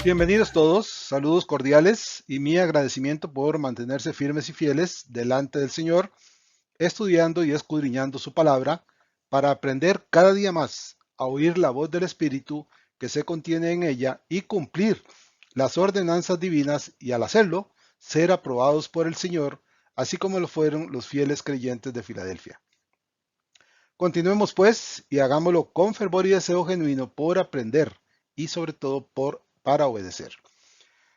Bienvenidos todos, saludos cordiales y mi agradecimiento por mantenerse firmes y fieles delante del Señor, estudiando y escudriñando su palabra para aprender cada día más a oír la voz del Espíritu que se contiene en ella y cumplir las ordenanzas divinas y al hacerlo, ser aprobados por el Señor, así como lo fueron los fieles creyentes de Filadelfia. Continuemos pues y hagámoslo con fervor y deseo genuino por aprender y sobre todo para obedecer.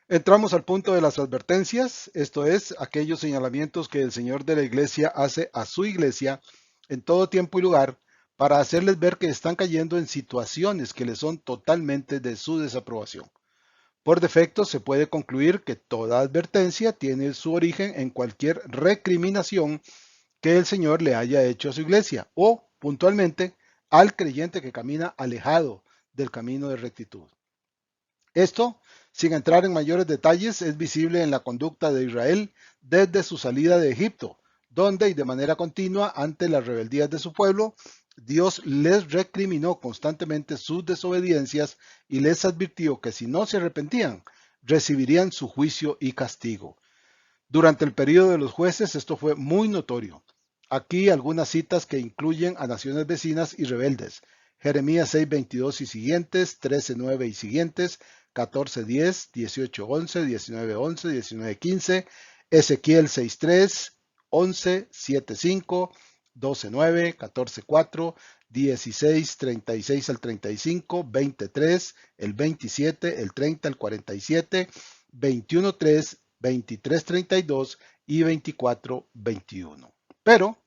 Entramos al punto de las advertencias, esto es, aquellos señalamientos que el Señor de la Iglesia hace a su Iglesia en todo tiempo y lugar para hacerles ver que están cayendo en situaciones que les son totalmente de su desaprobación. Por defecto, se puede concluir que toda advertencia tiene su origen en cualquier recriminación que el Señor le haya hecho a su Iglesia o, puntualmente, al creyente que camina alejado del camino de rectitud. Esto, sin entrar en mayores detalles, es visible en la conducta de Israel desde su salida de Egipto, donde y de manera continua ante las rebeldías de su pueblo, Dios les recriminó constantemente sus desobediencias y les advirtió que si no se arrepentían, recibirían su juicio y castigo. Durante el periodo de los jueces esto fue muy notorio. Aquí algunas citas que incluyen a naciones vecinas y rebeldes. Jeremías 6:22 y siguientes, 13:9 y siguientes, 14:10, 18:11, 19:11, 19:15, Ezequiel 6:3, 11, 7:5, 12:9, 14:4, 16:36 al 35, 20:3, el 27, el 30, el 47, 21:3, 23:32 y 24:21. Pero,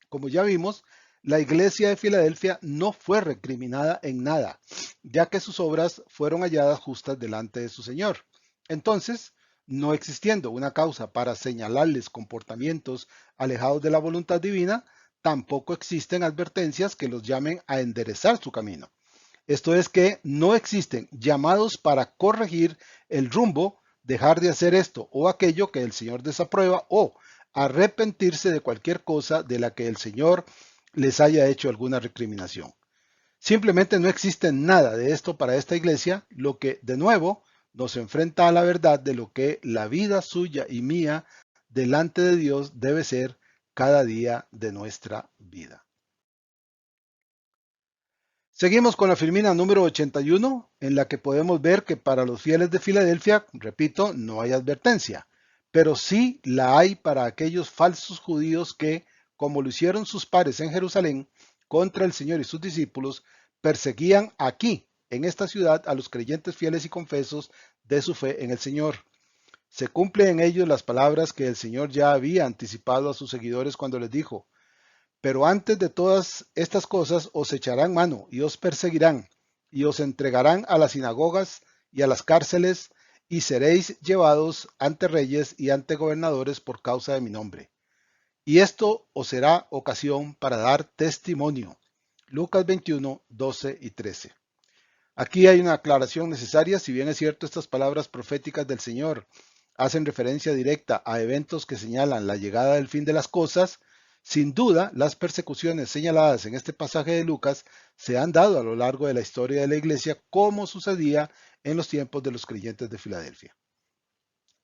como ya vimos, la iglesia de Filadelfia no fue recriminada en nada, ya que sus obras fueron halladas justas delante de su Señor. Entonces, no existiendo una causa para señalarles comportamientos alejados de la voluntad divina, tampoco existen advertencias que los llamen a enderezar su camino. Esto es que no existen llamados para corregir el rumbo, dejar de hacer esto o aquello que el Señor desaprueba o arrepentirse de cualquier cosa de la que el Señor les haya hecho alguna recriminación. Simplemente no existe nada de esto para esta iglesia, lo que de nuevo nos enfrenta a la verdad de lo que la vida suya y mía delante de Dios debe ser cada día de nuestra vida. Seguimos con la firmina número 81, en la que podemos ver que para los fieles de Filadelfia, repito, no hay advertencia, pero sí la hay para aquellos falsos judíos que, como lo hicieron sus pares en Jerusalén contra el Señor y sus discípulos, perseguían aquí, en esta ciudad, a los creyentes fieles y confesos de su fe en el Señor. Se cumplen en ellos las palabras que el Señor ya había anticipado a sus seguidores cuando les dijo: pero antes de todas estas cosas os echarán mano y os perseguirán y os entregarán a las sinagogas y a las cárceles y seréis llevados ante reyes y ante gobernadores por causa de mi nombre. Y esto os será ocasión para dar testimonio. Lucas 21, 12 y 13. Aquí hay una aclaración necesaria. Si bien es cierto, estas palabras proféticas del Señor hacen referencia directa a eventos que señalan la llegada del fin de las cosas, sin duda las persecuciones señaladas en este pasaje de Lucas se han dado a lo largo de la historia de la iglesia, como sucedía en los tiempos de los creyentes de Filadelfia.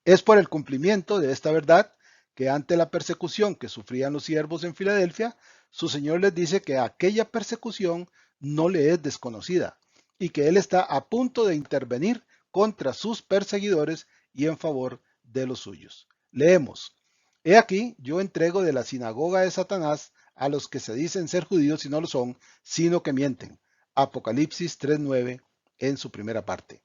Es por el cumplimiento de esta verdad que ante la persecución que sufrían los siervos en Filadelfia, su Señor les dice que aquella persecución no le es desconocida y que Él está a punto de intervenir contra sus perseguidores y en favor de los suyos. Leemos: He aquí, yo entrego de la sinagoga de Satanás a los que se dicen ser judíos y no lo son, sino que mienten. Apocalipsis 3:9 en su primera parte.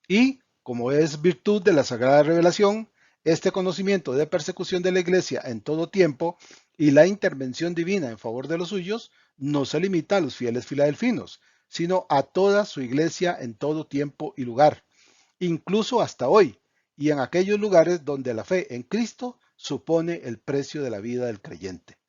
Y, como es virtud de la Sagrada Revelación, este conocimiento de persecución de la Iglesia en todo tiempo y la intervención divina en favor de los suyos no se limita a los fieles filadelfinos, sino a toda su Iglesia en todo tiempo y lugar, incluso hasta hoy, y en aquellos lugares donde la fe en Cristo supone el precio de la vida del creyente.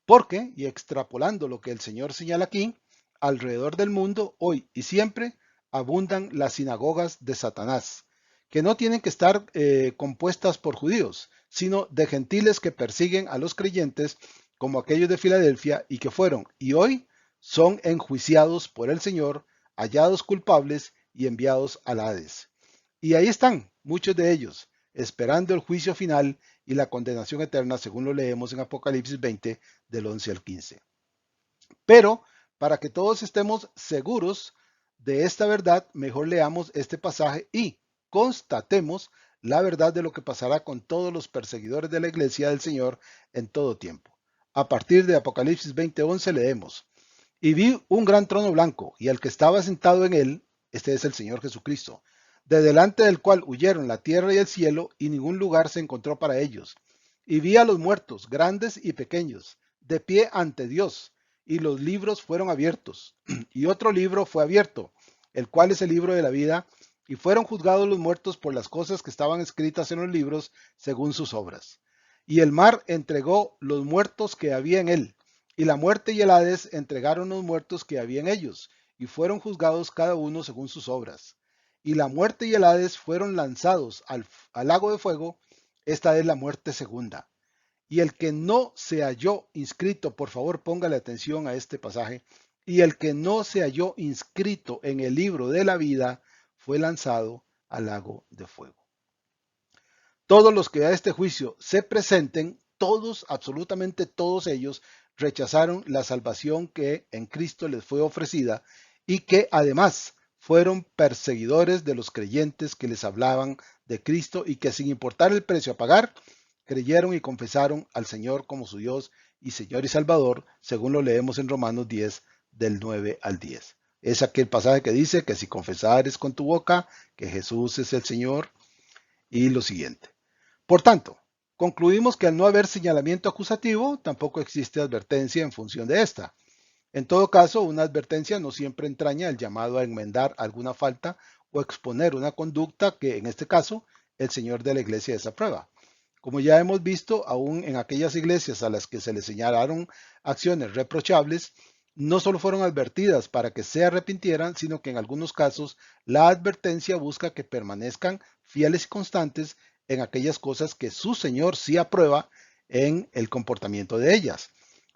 Porque, y extrapolando lo que el Señor señala aquí, alrededor del mundo, hoy y siempre, abundan las sinagogas de Satanás, que no tienen que estar compuestas por judíos, sino de gentiles que persiguen a los creyentes, como aquellos de Filadelfia, y que fueron y hoy son enjuiciados por el Señor, hallados culpables y enviados al Hades. Y ahí están muchos de ellos, esperando el juicio final y la condenación eterna, según lo leemos en Apocalipsis 20, del 11 al 15. Pero para que todos estemos seguros de esta verdad, mejor leamos este pasaje y constatemos la verdad de lo que pasará con todos los perseguidores de la iglesia del Señor en todo tiempo. A partir de Apocalipsis 20:11 leemos: y vi un gran trono blanco, y al que estaba sentado en él, este es el Señor Jesucristo, de delante del cual huyeron la tierra y el cielo, y ningún lugar se encontró para ellos. Y vi a los muertos, grandes y pequeños, de pie ante Dios, y los libros fueron abiertos. Y otro libro fue abierto, el cual es el libro de la vida, y fueron juzgados los muertos por las cosas que estaban escritas en los libros según sus obras. Y el mar entregó los muertos que había en él, y la muerte y el Hades entregaron los muertos que había en ellos, y fueron juzgados cada uno según sus obras. Y la muerte y el Hades fueron lanzados al lago de fuego. Esta es la muerte segunda. Y el que no se halló inscrito, por favor póngale atención a este pasaje, y el que no se halló inscrito en el libro de la vida fue lanzado al lago de fuego. Todos los que a este juicio se presenten, todos, absolutamente todos ellos, rechazaron la salvación que en Cristo les fue ofrecida y que además fueron perseguidores de los creyentes que les hablaban de Cristo y que sin importar el precio a pagar, creyeron y confesaron al Señor como su Dios y Señor y Salvador, según lo leemos en Romanos 10, del 9 al 10. Es aquel pasaje que dice que si confesares con tu boca que Jesús es el Señor y lo siguiente. Por tanto, concluimos que al no haber señalamiento acusativo, tampoco existe advertencia en función de esta. En todo caso, una advertencia no siempre entraña el llamado a enmendar alguna falta o exponer una conducta que, en este caso, el Señor de la iglesia desaprueba. Como ya hemos visto, aún en aquellas iglesias a las que se les señalaron acciones reprochables, no solo fueron advertidas para que se arrepintieran, sino que en algunos casos la advertencia busca que permanezcan fieles y constantes en aquellas cosas que su Señor sí aprueba en el comportamiento de ellas.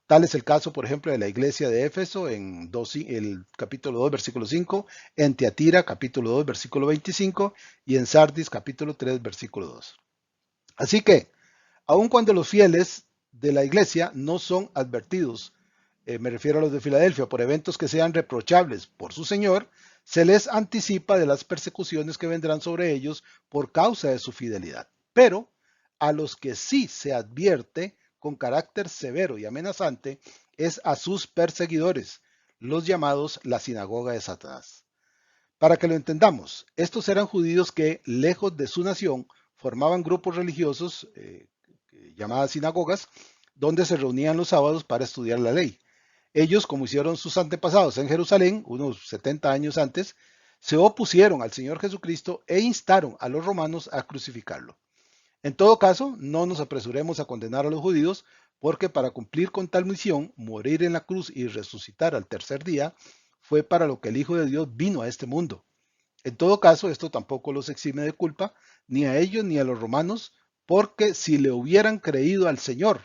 Tal es el caso, por ejemplo, de la iglesia de Éfeso en el capítulo 2, versículo 5, en Tiatira, capítulo 2, versículo 25, y en Sardis, capítulo 3, versículo 2. Así que, aun cuando los fieles de la iglesia no son advertidos, me refiero a los de Filadelfia, por eventos que sean reprochables por su Señor, se les anticipa de las persecuciones que vendrán sobre ellos por causa de su fidelidad. Pero a los que sí se advierte con carácter severo y amenazante es a sus perseguidores, los llamados la sinagoga de Satanás. Para que lo entendamos, estos eran judíos que, lejos de su nación, formaban grupos religiosos llamadas sinagogas, donde se reunían los sábados para estudiar la ley. Ellos, como hicieron sus antepasados en Jerusalén, unos 70 años antes, se opusieron al Señor Jesucristo e instaron a los romanos a crucificarlo. En todo caso, no nos apresuremos a condenar a los judíos, porque para cumplir con tal misión, morir en la cruz y resucitar al tercer día, fue para lo que el Hijo de Dios vino a este mundo. En todo caso, esto tampoco los exime de culpa, ni a ellos ni a los romanos, porque si le hubieran creído al Señor,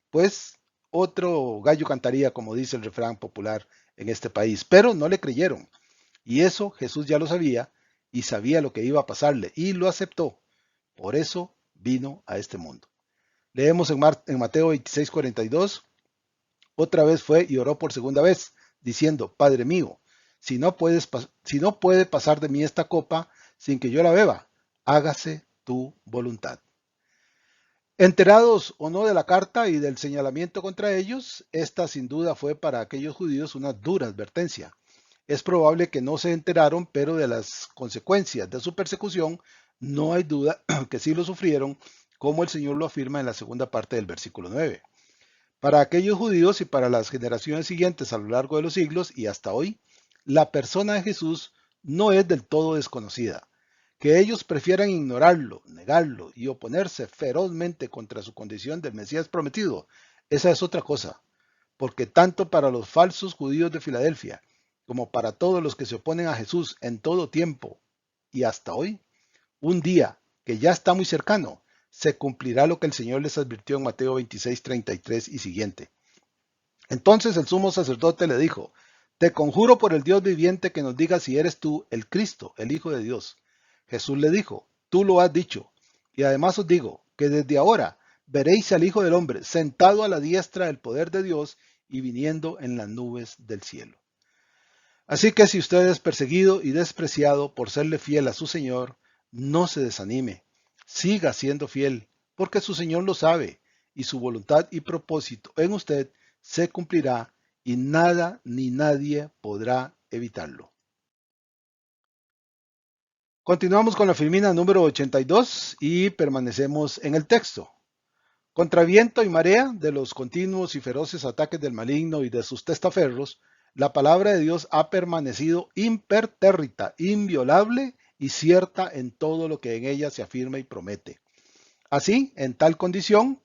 pues otro gallo cantaría, como dice el refrán popular en este país, pero no le creyeron. Y eso Jesús ya lo sabía y sabía lo que iba a pasarle y lo aceptó. Por eso vino a este mundo. Leemos en Mateo 26:42, otra vez fue y oró por segunda vez, diciendo: Padre mío, si no puede pasar de mí esta copa sin que yo la beba, hágase tu voluntad. Enterados o no de la carta y del señalamiento contra ellos, esta sin duda fue para aquellos judíos una dura advertencia. Es probable que no se enteraron, pero de las consecuencias de su persecución no hay duda que sí lo sufrieron, como el Señor lo afirma en la segunda parte del versículo 9. Para aquellos judíos y para las generaciones siguientes a lo largo de los siglos y hasta hoy, la persona de Jesús no es del todo desconocida. Que ellos prefieran ignorarlo, negarlo y oponerse ferozmente contra su condición del Mesías prometido, esa es otra cosa, porque tanto para los falsos judíos de Filadelfia como para todos los que se oponen a Jesús en todo tiempo y hasta hoy, un día que ya está muy cercano, se cumplirá lo que el Señor les advirtió en Mateo 26:33 y siguiente. Entonces el sumo sacerdote le dijo: Te conjuro por el Dios viviente que nos digas si eres tú el Cristo, el Hijo de Dios. Jesús le dijo, tú lo has dicho, y además os digo que desde ahora veréis al Hijo del Hombre sentado a la diestra del poder de Dios y viniendo en las nubes del cielo. Así que si usted es perseguido y despreciado por serle fiel a su Señor, no se desanime, siga siendo fiel, porque su Señor lo sabe, y su voluntad y propósito en usted se cumplirá, y nada ni nadie podrá evitarlo. Continuamos con la filmina número 82 y permanecemos en el texto. Contra viento y marea de los continuos y feroces ataques del maligno y de sus testaferros, la palabra de Dios ha permanecido impertérrita, inviolable y cierta en todo lo que en ella se afirma y promete. Así, en tal condición,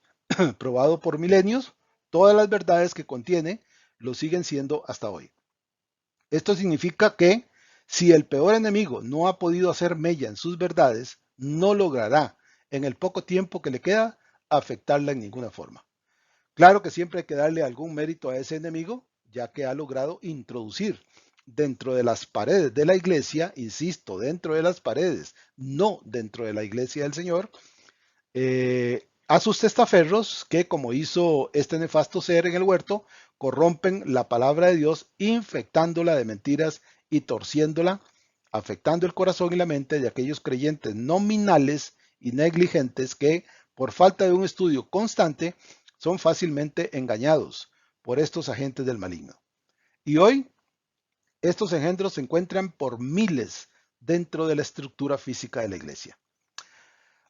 probado por milenios, todas las verdades que contiene lo siguen siendo hasta hoy. Esto significa que si el peor enemigo no ha podido hacer mella en sus verdades, no logrará, en el poco tiempo que le queda, afectarla en ninguna forma. Claro que siempre hay que darle algún mérito a ese enemigo, ya que ha logrado introducir dentro de las paredes de la iglesia, insisto, dentro de las paredes, no dentro de la iglesia del Señor, a sus testaferros que, como hizo este nefasto ser en el huerto, corrompen la palabra de Dios, infectándola de mentiras y torciéndola, afectando el corazón y la mente de aquellos creyentes nominales y negligentes que, por falta de un estudio constante, son fácilmente engañados por estos agentes del maligno. Y hoy, estos engendros se encuentran por miles dentro de la estructura física de la iglesia.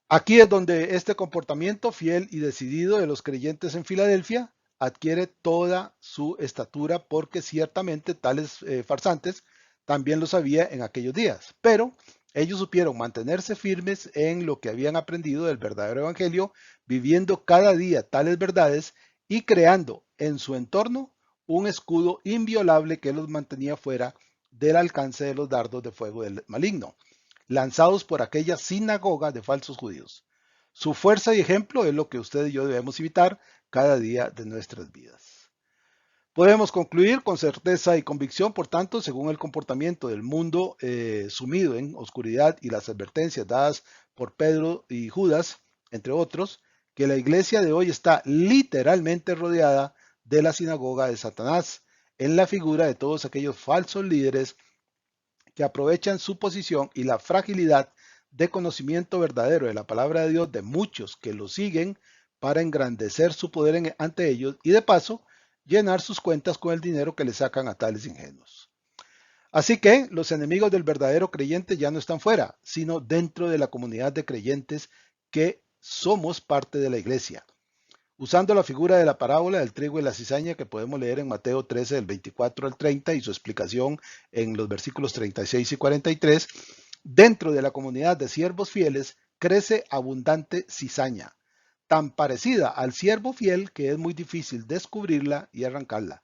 Aquí es donde este comportamiento fiel y decidido de los creyentes en Filadelfia adquiere toda su estatura, porque ciertamente tales farsantes también lo sabía en aquellos días, pero ellos supieron mantenerse firmes en lo que habían aprendido del verdadero evangelio, viviendo cada día tales verdades y creando en su entorno un escudo inviolable que los mantenía fuera del alcance de los dardos de fuego del maligno, lanzados por aquella sinagoga de falsos judíos. Su fuerza y ejemplo es lo que usted y yo debemos imitar cada día de nuestras vidas. Podemos concluir con certeza y convicción, por tanto, según el comportamiento del mundo sumido en oscuridad y las advertencias dadas por Pedro y Judas, entre otros, que la iglesia de hoy está literalmente rodeada de la sinagoga de Satanás, en la figura de todos aquellos falsos líderes que aprovechan su posición y la fragilidad de conocimiento verdadero de la palabra de Dios de muchos que lo siguen para engrandecer su poder ante ellos y de paso llenar sus cuentas con el dinero que le sacan a tales ingenuos. Así que los enemigos del verdadero creyente ya no están fuera, sino dentro de la comunidad de creyentes que somos parte de la iglesia. Usando la figura de la parábola del trigo y la cizaña que podemos leer en Mateo 13 del 24 al 30 y su explicación en los versículos 36 y 43, dentro de la comunidad de siervos fieles crece abundante cizaña, tan parecida al siervo fiel que es muy difícil descubrirla y arrancarla.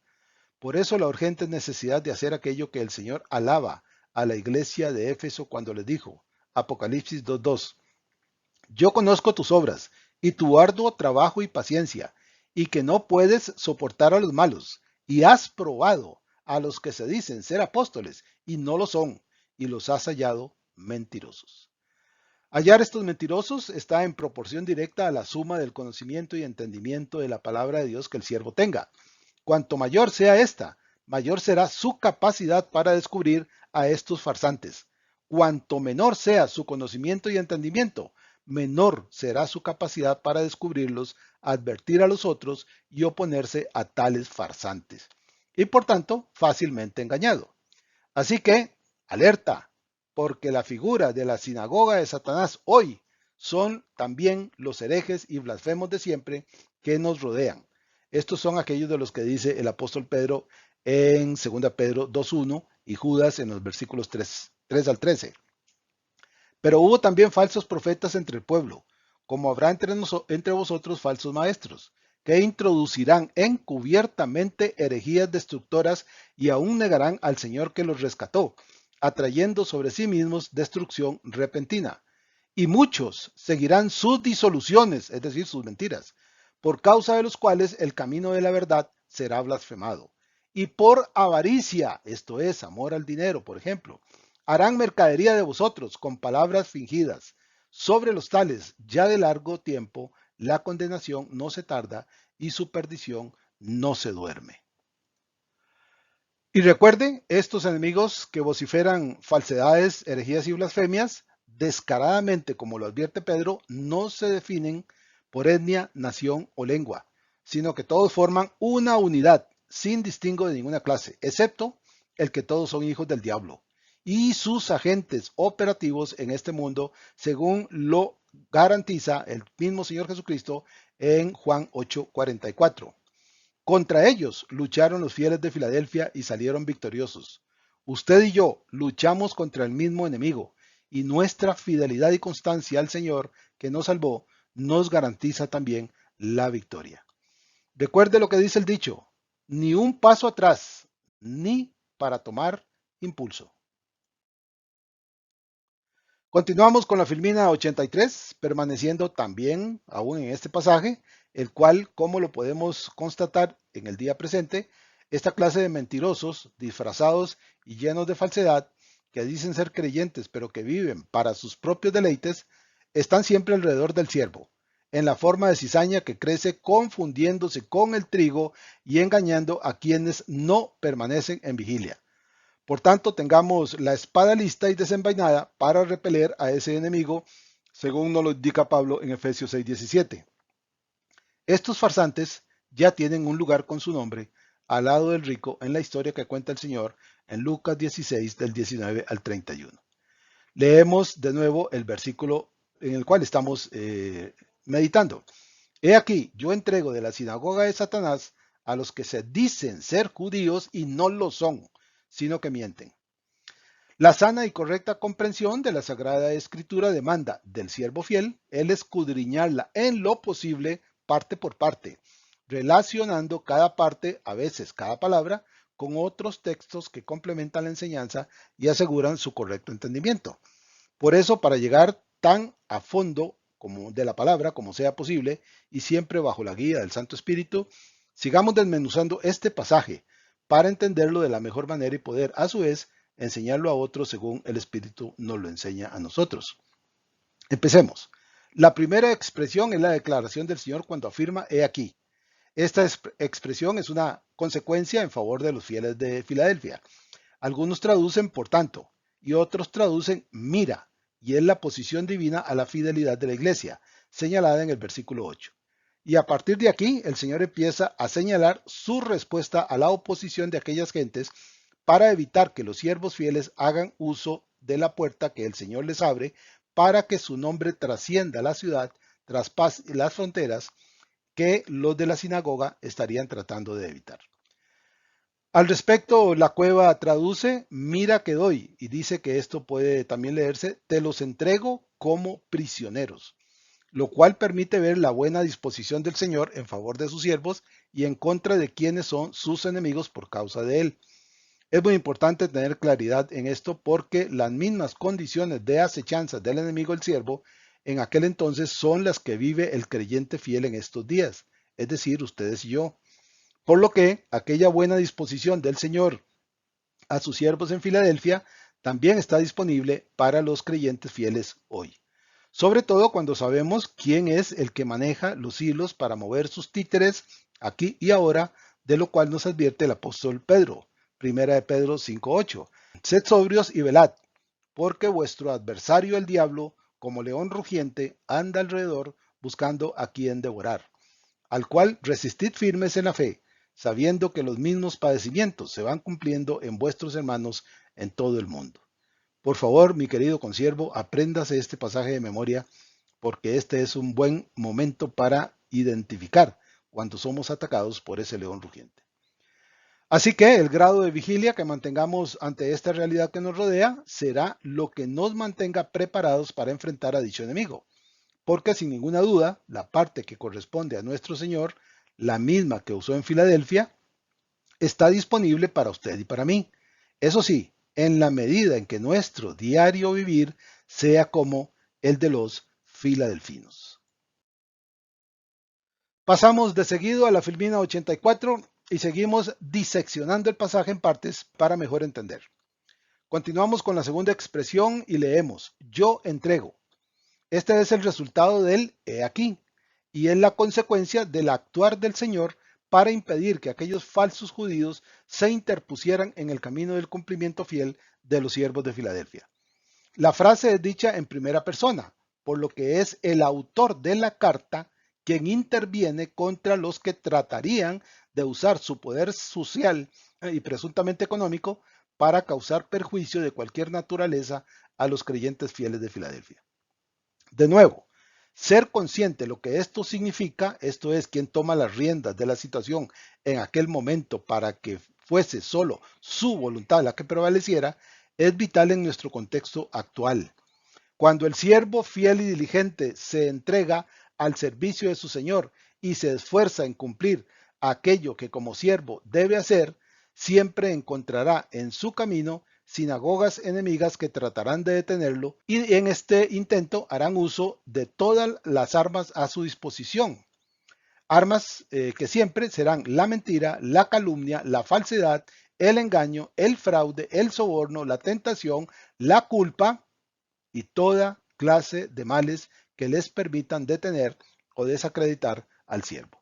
Por eso la urgente necesidad de hacer aquello que el Señor alaba a la iglesia de Éfeso cuando les dijo, Apocalipsis 2:2, yo conozco tus obras y tu arduo trabajo y paciencia, y que no puedes soportar a los malos, y has probado a los que se dicen ser apóstoles y no lo son, y los has hallado mentirosos. Hallar estos mentirosos está en proporción directa a la suma del conocimiento y entendimiento de la palabra de Dios que el siervo tenga. Cuanto mayor sea esta, mayor será su capacidad para descubrir a estos farsantes. Cuanto menor sea su conocimiento y entendimiento, menor será su capacidad para descubrirlos, advertir a los otros y oponerse a tales farsantes. Y por tanto, fácilmente engañado. Así que, alerta, porque la figura de la sinagoga de Satanás hoy son también los herejes y blasfemos de siempre que nos rodean. Estos son aquellos de los que dice el apóstol Pedro en 2 Pedro 2:1 y Judas en los versículos 3 al 13. Pero hubo también falsos profetas entre el pueblo, como habrá entre vosotros falsos maestros, que introducirán encubiertamente herejías destructoras y aún negarán al Señor que los rescató, atrayendo sobre sí mismos destrucción repentina. Y muchos seguirán sus disoluciones, es decir, sus mentiras, por causa de los cuales el camino de la verdad será blasfemado. Y por avaricia, esto es, amor al dinero, por ejemplo, Harán mercadería de vosotros con palabras fingidas. Sobre los tales, ya de largo tiempo, la condenación no se tarda y su perdición no se duerme. Y recuerden, estos enemigos que vociferan falsedades, herejías y blasfemias, descaradamente, como lo advierte Pedro, no se definen por etnia, nación o lengua, sino que todos forman una unidad, sin distingo de ninguna clase, excepto el que todos son hijos del diablo y sus agentes operativos en este mundo, según lo garantiza el mismo Señor Jesucristo en Juan 8:44. Contra ellos lucharon los fieles de Filadelfia y salieron victoriosos. Usted y yo luchamos contra el mismo enemigo, y nuestra fidelidad y constancia al Señor que nos salvó nos garantiza también la victoria. Recuerde lo que dice el dicho: ni un paso atrás, ni para tomar impulso. Continuamos con la Filmina 83, permaneciendo también aún en este pasaje, el cual, como lo podemos constatar en el día presente, esta clase de mentirosos, disfrazados y llenos de falsedad, que dicen ser creyentes pero que viven para sus propios deleites, están siempre alrededor del siervo, en la forma de cizaña que crece confundiéndose con el trigo y engañando a quienes no permanecen en vigilia. Por tanto, tengamos la espada lista y desenvainada para repeler a ese enemigo, según nos lo indica Pablo en Efesios 6:17. Estos farsantes ya tienen un lugar con su nombre al lado del rico en la historia que cuenta el Señor en Lucas 16 del 19 al 31. Leemos de nuevo el versículo en el cual estamos meditando. He aquí, yo entrego de la sinagoga de Satanás a los que se dicen ser judíos y no lo son, sino que mienten. La sana y correcta comprensión de la Sagrada Escritura demanda del siervo fiel el escudriñarla en lo posible parte por parte, relacionando cada parte, a veces cada palabra, con otros textos que complementan la enseñanza y aseguran su correcto entendimiento. Por eso, para llegar tan a fondo como de la palabra como sea posible y siempre bajo la guía del Santo Espíritu, sigamos desmenuzando este pasaje para entenderlo de la mejor manera y poder a su vez enseñarlo a otros según el Espíritu nos lo enseña a nosotros. Empecemos. La primera expresión es la declaración del Señor cuando afirma: he aquí. Esta expresión es una consecuencia en favor de los fieles de Filadelfia. Algunos traducen por tanto y otros traducen mira, y es la posición divina a la fidelidad de la iglesia, señalada en el versículo 8. Y a partir de aquí, el Señor empieza a señalar su respuesta a la oposición de aquellas gentes para evitar que los siervos fieles hagan uso de la puerta que el Señor les abre para que su nombre trascienda la ciudad, traspase las fronteras que los de la sinagoga estarían tratando de evitar. Al respecto, la Cueva traduce: mira que doy, y dice que esto puede también leerse: te los entrego como prisioneros, lo cual permite ver la buena disposición del Señor en favor de sus siervos y en contra de quienes son sus enemigos por causa de él. Es muy importante tener claridad en esto porque las mismas condiciones de acechanza del enemigo el siervo en aquel entonces son las que vive el creyente fiel en estos días, es decir, ustedes y yo. Por lo que aquella buena disposición del Señor a sus siervos en Filadelfia también está disponible para los creyentes fieles hoy. Sobre todo cuando sabemos quién es el que maneja los hilos para mover sus títeres aquí y ahora, de lo cual nos advierte el apóstol Pedro. Primera de Pedro 5:8. Sed sobrios y velad, porque vuestro adversario el diablo, como león rugiente, anda alrededor buscando a quien devorar, al cual resistid firmes en la fe, sabiendo que los mismos padecimientos se van cumpliendo en vuestros hermanos en todo el mundo. Por favor, mi querido consiervo, apréndase este pasaje de memoria, porque este es un buen momento para identificar cuando somos atacados por ese león rugiente. Así que el grado de vigilia que mantengamos ante esta realidad que nos rodea será lo que nos mantenga preparados para enfrentar a dicho enemigo, porque sin ninguna duda, la parte que corresponde a nuestro Señor, la misma que usó en Filadelfia, está disponible para usted y para mí. Eso sí, en la medida en que nuestro diario vivir sea como el de los filadelfinos. Pasamos de seguido a la Filmina 84 y seguimos diseccionando el pasaje en partes para mejor entender. Continuamos con la segunda expresión y leemos, yo entrego. Este es el resultado del he aquí, y es la consecuencia del actuar del Señor para impedir que aquellos falsos judíos se interpusieran en el camino del cumplimiento fiel de los siervos de Filadelfia. La frase es dicha en primera persona, por lo que es el autor de la carta quien interviene contra los que tratarían de usar su poder social y presuntamente económico para causar perjuicio de cualquier naturaleza a los creyentes fieles de Filadelfia. De nuevo, ser consciente de lo que esto significa, esto es, quien toma las riendas de la situación en aquel momento para que fuese solo su voluntad la que prevaleciera, es vital en nuestro contexto actual. Cuando el siervo fiel y diligente se entrega al servicio de su Señor y se esfuerza en cumplir aquello que como siervo debe hacer, siempre encontrará en su camino sinagogas enemigas que tratarán de detenerlo y en este intento harán uso de todas las armas a su disposición. Armas que siempre serán la mentira, la calumnia, la falsedad, el engaño, el fraude, el soborno, la tentación, la culpa y toda clase de males que les permitan detener o desacreditar al siervo.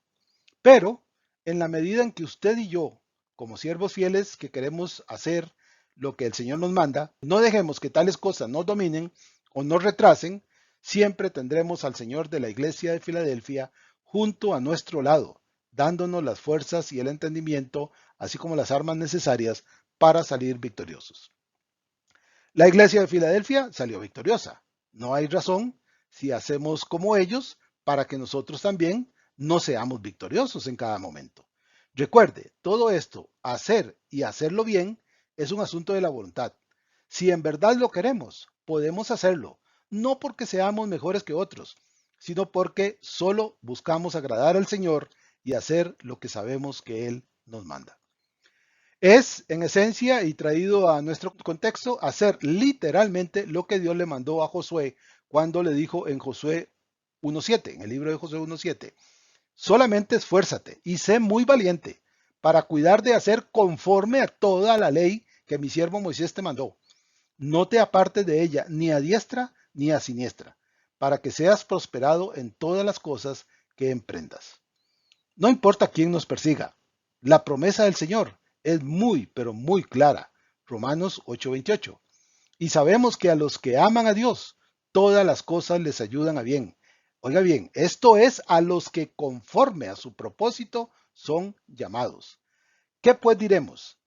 Pero en la medida en que usted y yo, como siervos fieles que queremos hacer lo que el Señor nos manda, no dejemos que tales cosas nos dominen o nos retrasen, siempre tendremos al Señor de la Iglesia de Filadelfia junto a nuestro lado, dándonos las fuerzas y el entendimiento, así como las armas necesarias para salir victoriosos. La Iglesia de Filadelfia salió victoriosa. No hay razón, si hacemos como ellos, para que nosotros también no seamos victoriosos en cada momento. Recuerde, todo esto, hacer y hacerlo bien, es un asunto de la voluntad. Si en verdad lo queremos, podemos hacerlo, no porque seamos mejores que otros, sino porque solo buscamos agradar al Señor y hacer lo que sabemos que Él nos manda. Es, en esencia y traído a nuestro contexto, hacer literalmente lo que Dios le mandó a Josué cuando le dijo en Josué 1.7, en el libro de Josué 1.7, solamente esfuérzate y sé muy valiente para cuidar de hacer conforme a toda la ley que mi siervo Moisés te mandó. No te apartes de ella ni a diestra ni a siniestra, para que seas prosperado en todas las cosas que emprendas. No importa quién nos persiga, la promesa del Señor es muy, pero muy clara. Romanos 8:28. Y sabemos que a los que aman a Dios, todas las cosas les ayudan a bien. Oiga bien, esto es a los que conforme a su propósito son llamados. ¿Qué pues diremos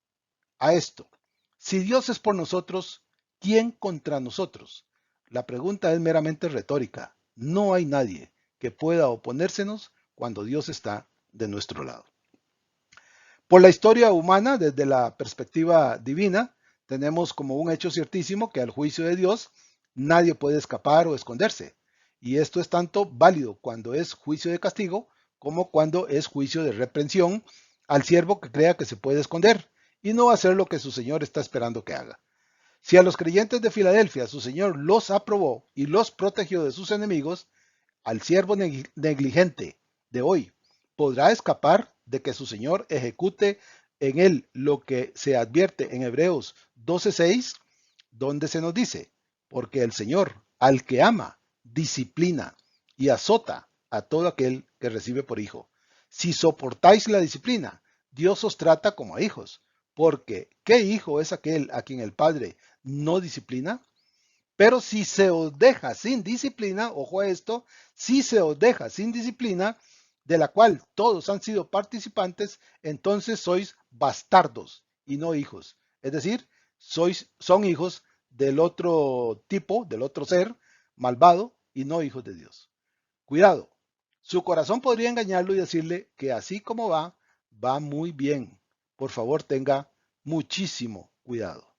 a esto? Si Dios es por nosotros, ¿quién contra nosotros? La pregunta es meramente retórica. No hay nadie que pueda oponérsenos cuando Dios está de nuestro lado. Por la historia humana, desde la perspectiva divina, tenemos como un hecho ciertísimo que al juicio de Dios nadie puede escapar o esconderse. Y esto es tanto válido cuando es juicio de castigo como cuando es juicio de reprensión al siervo que crea que se puede esconder y no hacer lo que su Señor está esperando que haga. Si a los creyentes de Filadelfia su Señor los aprobó y los protegió de sus enemigos, al siervo negligente de hoy podrá escapar de que su Señor ejecute en él lo que se advierte en Hebreos 12:6, donde se nos dice, porque el Señor al que ama, disciplina y azota a todo aquel que recibe por hijo. Si soportáis la disciplina, Dios os trata como a hijos, porque ¿qué hijo es aquel a quien el Padre no disciplina? Pero si se os deja sin disciplina, ojo a esto, si se os deja sin disciplina, de la cual todos han sido participantes, entonces sois bastardos y no hijos. Es decir, son hijos del otro tipo, del otro ser malvado y no hijos de Dios. Cuidado, su corazón podría engañarlo y decirle que así como va muy bien. Por favor, tenga muchísimo cuidado.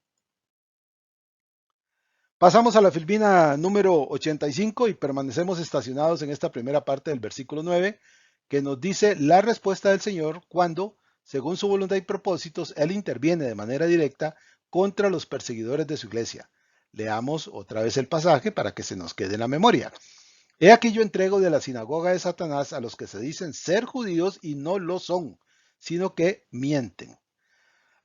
Pasamos a la filmina número 85 y permanecemos estacionados en esta primera parte del versículo 9, que nos dice la respuesta del Señor cuando, según su voluntad y propósitos, Él interviene de manera directa contra los perseguidores de su iglesia. Leamos otra vez el pasaje para que se nos quede en la memoria. He aquí yo entrego de la sinagoga de Satanás a los que se dicen ser judíos y no lo son, sino que mienten.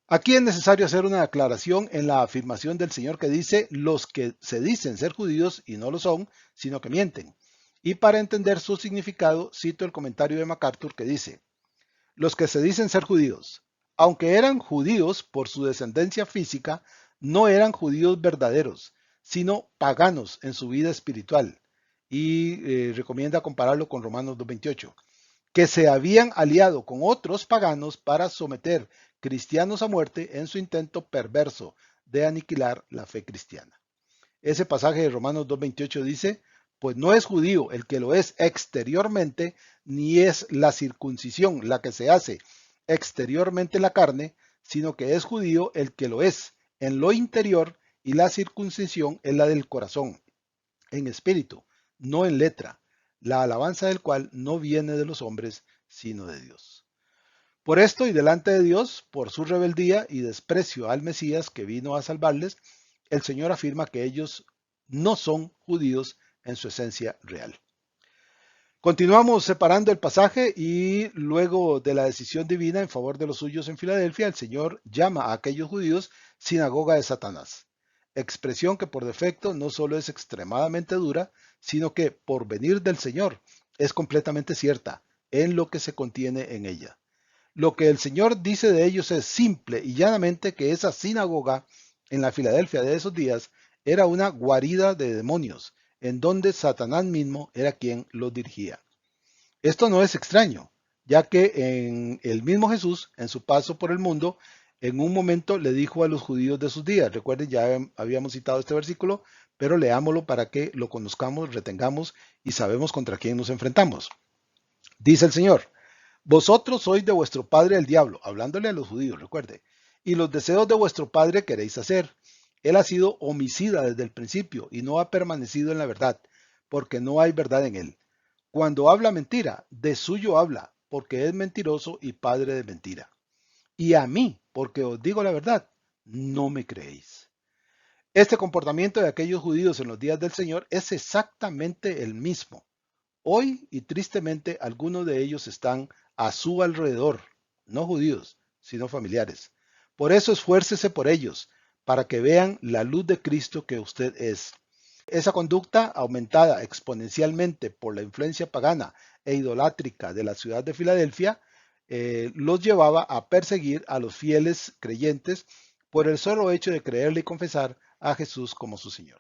Aquí es necesario hacer una aclaración en la afirmación del Señor que dice los que se dicen ser judíos y no lo son, sino que mienten. Y para entender su significado, cito el comentario de MacArthur que dice, los que se dicen ser judíos, aunque eran judíos por su descendencia física, no eran judíos verdaderos, sino paganos en su vida espiritual. Y recomienda compararlo con Romanos 2:28, que se habían aliado con otros paganos para someter cristianos a muerte en su intento perverso de aniquilar la fe cristiana. Ese pasaje de Romanos 2:28 dice, pues no es judío el que lo es exteriormente, ni es la circuncisión la que se hace exteriormente la carne, sino que es judío el que lo es en lo interior, y la circuncisión es la del corazón, en espíritu, no en letra, la alabanza del cual no viene de los hombres, sino de Dios. Por esto y delante de Dios, por su rebeldía y desprecio al Mesías que vino a salvarles, el Señor afirma que ellos no son judíos en su esencia real. Continuamos separando el pasaje y luego de la decisión divina en favor de los suyos en Filadelfia, el Señor llama a aquellos judíos sinagoga de Satanás, expresión que por defecto no solo es extremadamente dura, sino que por venir del Señor es completamente cierta en lo que se contiene en ella. Lo que el Señor dice de ellos es simple y llanamente que esa sinagoga en la Filadelfia de esos días era una guarida de demonios, en donde Satanás mismo era quien los dirigía. Esto no es extraño, ya que en el mismo Jesús, en su paso por el mundo, en un momento le dijo a los judíos de sus días, recuerden, ya habíamos citado este versículo, pero leámoslo para que lo conozcamos, retengamos y sabemos contra quién nos enfrentamos. Dice el Señor, vosotros sois de vuestro padre el diablo, hablándole a los judíos, recuerde, y los deseos de vuestro padre queréis hacer. Él ha sido homicida desde el principio y no ha permanecido en la verdad, porque no hay verdad en él. Cuando habla mentira, de suyo habla, porque es mentiroso y padre de mentira. Y a mí, porque os digo la verdad, no me creéis. Este comportamiento de aquellos judíos en los días del Señor es exactamente el mismo. Hoy, y tristemente, algunos de ellos están a su alrededor, no judíos, sino familiares. Por eso esfuércese por ellos, para que vean la luz de Cristo que usted es. Esa conducta, aumentada exponencialmente por la influencia pagana e idolátrica de la ciudad de Filadelfia, los llevaba a perseguir a los fieles creyentes por el solo hecho de creerle y confesar a Jesús como su Señor.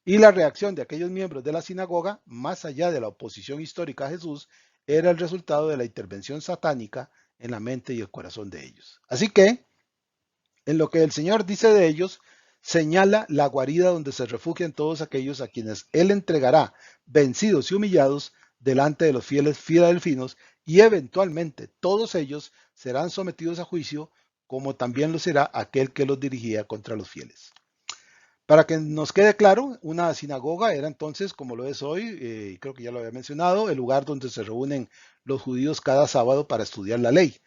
Y la reacción de aquellos miembros de la sinagoga, más allá de la oposición histórica a Jesús, era el resultado de la intervención satánica en la mente y el corazón de ellos. Así que, en lo que el Señor dice de ellos, señala la guarida donde se refugian todos aquellos a quienes Él entregará, vencidos y humillados, delante de los fieles filadelfinos, y eventualmente todos ellos serán sometidos a juicio, como también lo será aquel que los dirigía contra los fieles. Para que nos quede claro, una sinagoga era entonces, como lo es hoy, creo que ya lo había mencionado, el lugar donde se reúnen los judíos cada sábado para estudiar la ley.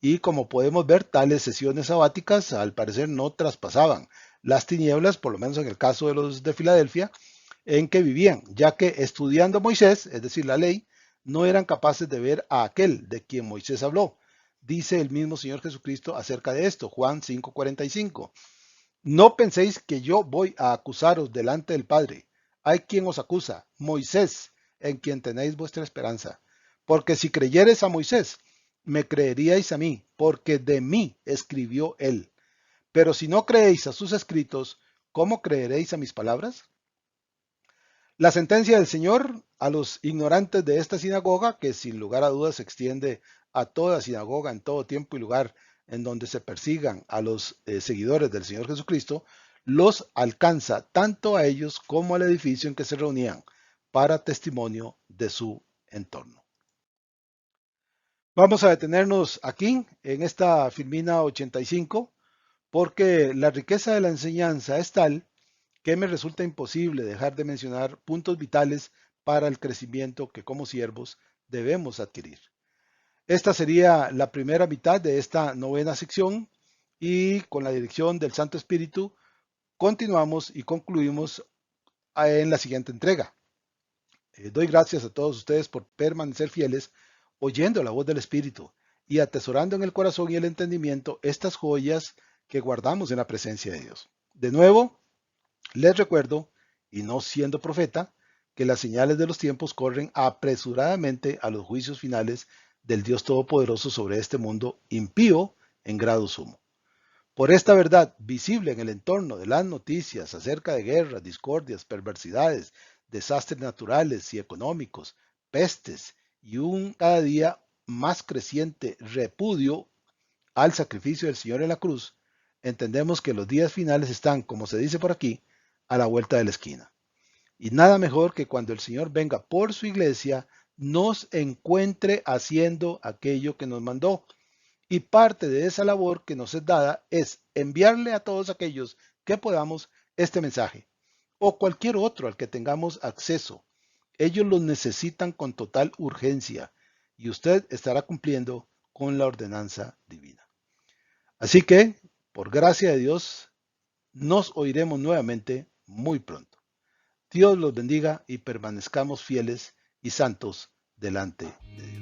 Y como podemos ver, tales sesiones sabáticas al parecer no traspasaban las tinieblas, por lo menos en el caso de los de Filadelfia, en que vivían, ya que estudiando a Moisés, es decir, la ley, no eran capaces de ver a aquel de quien Moisés habló. Dice el mismo Señor Jesucristo acerca de esto, Juan 5:45. No penséis que yo voy a acusaros delante del Padre. Hay quien os acusa, Moisés, en quien tenéis vuestra esperanza. Porque si creyereis a Moisés, me creeríais a mí, porque de mí escribió él. Pero si no creéis a sus escritos, ¿cómo creeréis a mis palabras? La sentencia del Señor a los ignorantes de esta sinagoga, que sin lugar a dudas se extiende a toda sinagoga en todo tiempo y lugar en donde se persigan a los seguidores del Señor Jesucristo, los alcanza tanto a ellos como al edificio en que se reunían para testimonio de su entorno. Vamos a detenernos aquí en esta Filmina 85 porque la riqueza de la enseñanza es tal que me resulta imposible dejar de mencionar puntos vitales para el crecimiento que como siervos debemos adquirir. Esta sería la primera mitad de esta novena sección y con la dirección del Santo Espíritu continuamos y concluimos en la siguiente entrega. Doy gracias a todos ustedes por permanecer fieles oyendo la voz del Espíritu y atesorando en el corazón y el entendimiento estas joyas que guardamos en la presencia de Dios. De nuevo, les recuerdo, y no siendo profeta, que las señales de los tiempos corren apresuradamente a los juicios finales del Dios Todopoderoso sobre este mundo impío en grado sumo. Por esta verdad visible en el entorno de las noticias acerca de guerras, discordias, perversidades, desastres naturales y económicos, pestes y un cada día más creciente repudio al sacrificio del Señor en la cruz, entendemos que los días finales están, como se dice por aquí, a la vuelta de la esquina. Y nada mejor que cuando el Señor venga por su iglesia, nos encuentre haciendo aquello que nos mandó. Y parte de esa labor que nos es dada es enviarle a todos aquellos que podamos este mensaje o cualquier otro al que tengamos acceso. Ellos los necesitan con total urgencia y usted estará cumpliendo con la ordenanza divina. Así que, por gracia de Dios, nos oiremos nuevamente muy pronto. Dios los bendiga y permanezcamos fieles y santos delante de Dios.